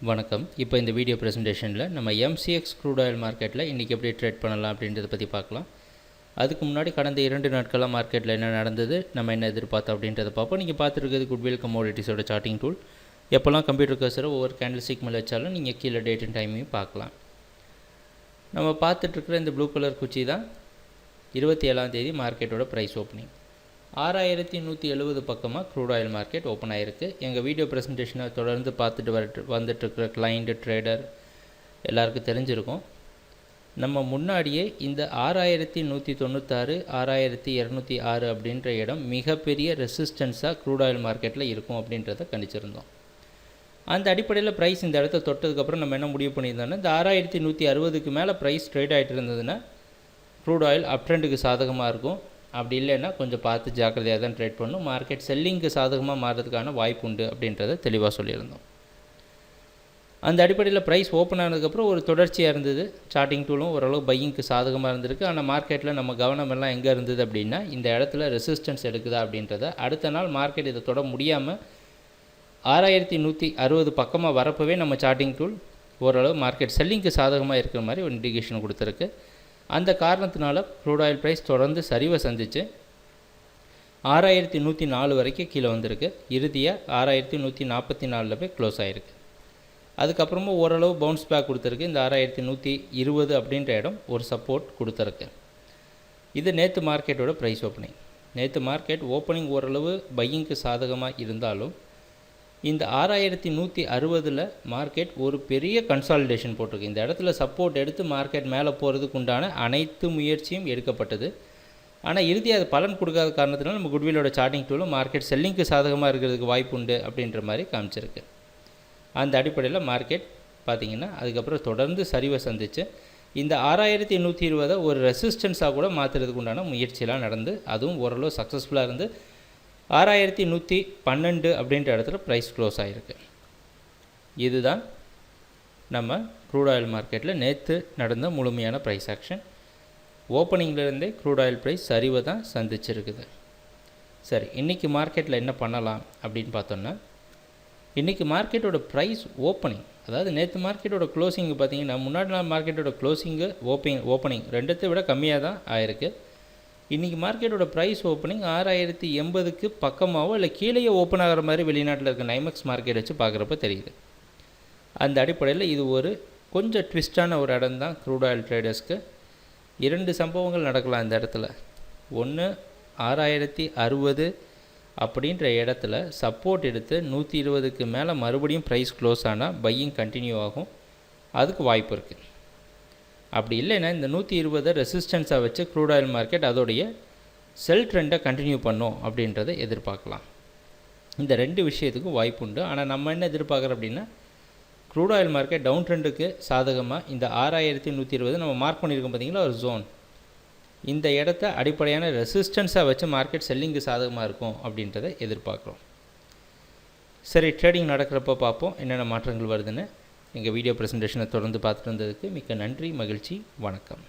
வணக்கம். இப்போ இந்த வீடியோ ப்ரெசன்டேஷனில் நம்ம எம்சிஎக்ஸ் க்ரூட் ஆயில் மார்க்கெட்டில் இன்றைக்கி எப்படி ட்ரேட் பண்ணலாம் அப்படின்றத பற்றி பார்க்கலாம். அதுக்கு முன்னாடி கடந்த 2 நாட்களாக மார்க்கெட்டில் என்ன நடந்தது, நம்ம என்ன எதிர்பார்த்தோம் அப்படின்றத பார்ப்போம். நீங்கள் பார்த்துருக்கிறது குட்வில் கமோடிட்டிஸோட சார்ட்டிங் டூல். எப்போல்லாம் கம்ப்யூட்டர் கர்சரை ஒவ்வொரு கேண்டில் ஸ்டிக் மேலே வச்சாலும் நீங்கள் கீழே டேட் அண்ட் டைமையும் பார்க்கலாம். நம்ம பார்த்துட்ருக்கிற இந்த ப்ளூ கலர் குச்சி தான் 27ஆம் தேதி மார்க்கெட்டோட ப்ரைஸ் ஓப்பனிங். 6170 பக்கமாக க்ரூட் ஆயில் மார்க்கெட் ஓப்பன் ஆகிருக்கு. எங்கள் வீடியோ ப்ரெசன்டேஷனை தொடர்ந்து பார்த்துட்டு வந்துட்டுருக்கிற கிளைண்ட்டு ட்ரேடர் எல்லாருக்கும் தெரிஞ்சிருக்கும். நம்ம முன்னாடியே இந்த 6196 6206 அப்படின்ற இடம் மிகப்பெரிய ரெசிஸ்டன்ஸாக க்ரூட் ஆயில் மார்க்கெட்டில் இருக்கும் அப்படின்றத கணிச்சிருந்தோம். அந்த அடிப்படையில் ப்ரைஸ் இந்த இடத்த தொட்டதுக்கப்புறம் நம்ம என்ன முடிவு பண்ணியிருந்தோன்னா, இந்த 6160க்கு மேலே ப்ரைஸ் ட்ரேட் ஆகிட்டு இருந்ததுன்னா க்ரூட் ஆயில் அப் ட்ரெண்டுக்கு சாதகமாக இருக்கும். அப்படி இல்லைன்னா கொஞ்சம் பார்த்து ஜாக்கிரதையாக தான் ட்ரேட் பண்ணணும். மார்க்கெட் செல்லிங்க்கு சாதகமாக மாறுறதுக்கான வாய்ப்பு உண்டு அப்படின்றத தெளிவாக சொல்லியிருந்தோம். அந்த அடிப்படையில் ப்ரைஸ் ஓப்பன் ஆனதுக்கப்புறம் ஒரு தொடர்ச்சியாக இருந்தது. சார்ட்டிங் டூலும் ஓரளவு பையிங்க்கு சாதகமாக இருந்திருக்கு. ஆனால் மார்க்கெட்டில் நம்ம கவனம் எல்லாம் எங்கே இருந்தது அப்படின்னா, இந்த இடத்துல ரெசிஸ்டன்ஸ் எடுக்குதா அப்படின்றத. அடுத்த நாள் மார்க்கெட் இதை தொட முடியாமல் 6160 பக்கமாக வரப்பவே நம்ம சார்ட்டிங் டூல் ஓரளவு மார்க்கெட் செல்லிங்க்கு சாதகமாக இருக்கிற மாதிரி ஒரு இண்டிகேஷன் கொடுத்துருக்கு. அந்த காரணத்தினால க்ரூட் ஆயில் ப்ரைஸ் தொடர்ந்து சரிவை சந்தித்து 6104 வரைக்கும் கீழே வந்திருக்கு. இறுதியாக 6144 போய் க்ளோஸ் ஆகிருக்கு. அதுக்கப்புறமா ஓரளவு பவுன்ஸ் பேக் கொடுத்துருக்கு. இந்த 6120 அப்படின்ற இடம் ஒரு சப்போர்ட் கொடுத்துருக்கு. இது நேற்று மார்க்கெட்டோட ப்ரைஸ் ஓப்பனிங். நேற்று மார்க்கெட் ஓப்பனிங் ஓரளவு பையிங்க்கு சாதகமாக இருந்தாலும் இந்த 6160 மார்க்கெட் ஒரு பெரிய கன்சாலிடேஷன் போட்டிருக்கு. இந்த இடத்துல சப்போர்ட் எடுத்து மார்க்கெட் மேலே போகிறதுக்கு உண்டான அனைத்து முயற்சியும் எடுக்கப்பட்டது. ஆனால் இறுதியாக அது பலன் கொடுக்காத காரணத்தினால நம்ம குட்விலோட சார்ட்டிங் டூலும் மார்க்கெட் செல்லிங்க்கு சாதகமாக இருக்கிறதுக்கு வாய்ப்பு உண்டு அப்படின்ற மாதிரி காமிச்சிருக்கு. அந்த அடிப்படையில் மார்க்கெட் பார்த்திங்கன்னா அதுக்கப்புறம் தொடர்ந்து சரிவை சந்தித்து இந்த 6120 ஒரு ரெசிஸ்டன்ஸாக கூட மாற்றுறதுக்கு உண்டான முயற்சியெல்லாம் நடந்து அதுவும் ஓரளவு சக்ஸஸ்ஃபுல்லாக இருந்து 6112 அப்படின்ற இடத்துல ப்ரைஸ் க்ளோஸ் ஆகிருக்கு. இதுதான் நம்ம க்ரூட் ஆயில் மார்க்கெட்டில் நேற்று நடந்த முழுமையான ப்ரைஸ் ஆக்ஷன். ஓப்பனிங்லேருந்தே க்ரூட் ஆயில் ப்ரைஸ் சரிவை தான் சந்திச்சிருக்குது. சரி, இன்றைக்கி மார்க்கெட்டில் என்ன பண்ணலாம் அப்படின்னு பார்த்தோன்னா, இன்றைக்கி மார்க்கெட்டோட ப்ரைஸ் ஓப்பனிங், அதாவது நேற்று மார்க்கெட்டோட க்ளோசிங்கு பார்த்திங்கன்னா முன்னாடி நாள் மார்க்கெட்டோட க்ளோசிங்கு ஓப்பனிங் ரெண்டத்தை விட கம்மியாக தான் ஆயிருக்கு. இன்றைக்கி மார்க்கெட்டோட ப்ரைஸ் ஓப்பனிங் 6080க்கு பக்கமாகவோ இல்லை கீழேயே ஓப்பன் ஆகிற மாதிரி வெளிநாட்டில் இருக்க நைமெக்ஸ் மார்க்கெட் வச்சு பார்க்குறப்ப தெரியுது. அந்த அடிப்படையில் இது ஒரு கொஞ்சம் ட்விஸ்டான ஒரு இடம் தான் க்ரூட் ஆயில் ட்ரேடர்ஸ்க்கு. 2 சம்பவங்கள் நடக்கலாம் இந்த இடத்துல. ஒன்று, 6060 அப்படின்ற இடத்துல சப்போர்ட் எடுத்து 120க்கு மேலே மறுபடியும் ப்ரைஸ் க்ளோஸ் ஆனால் பையிங் கண்டினியூ ஆகும், அதுக்கு வாய்ப்பு இருக்குது. அப்படி இல்லைன்னா இந்த 120 ரெசிஸ்டன்ஸாக வச்சு க்ரூட் ஆயில் மார்க்கெட் அதோடைய செல் ட்ரெண்டை கண்டினியூ பண்ணும் அப்படின்றத எதிர்பார்க்கலாம். இந்த 2 விஷயத்துக்கும் வாய்ப்பு உண்டு. ஆனால் நம்ம என்ன எதிர்பார்க்குறோம் அப்படின்னா, க்ரூட் ஆயில் மார்க்கெட் டவுன் ட்ரெண்டுக்கு சாதகமாக இந்த 6120 நம்ம மார்க் பண்ணியிருக்கோம் பார்த்திங்களா ஒரு ஜோன், இந்த இடத்த அடிப்படையான ரெசிஸ்டன்ஸாக வச்சு மார்க்கெட் செல்லிங்கு சாதகமாக இருக்கும் அப்படின்றத எதிர்பார்க்குறோம். சரி, ட்ரேடிங் நடக்கிறப்ப பார்ப்போம் என்னென்ன மாற்றங்கள் வருதுன்னு. எங்கள் வீடியோ ப்ரெசன்டேஷனை தொடர்ந்து பார்த்துட்டு வந்ததுக்கு மிக்க நன்றி, மகிழ்ச்சி, வணக்கம்.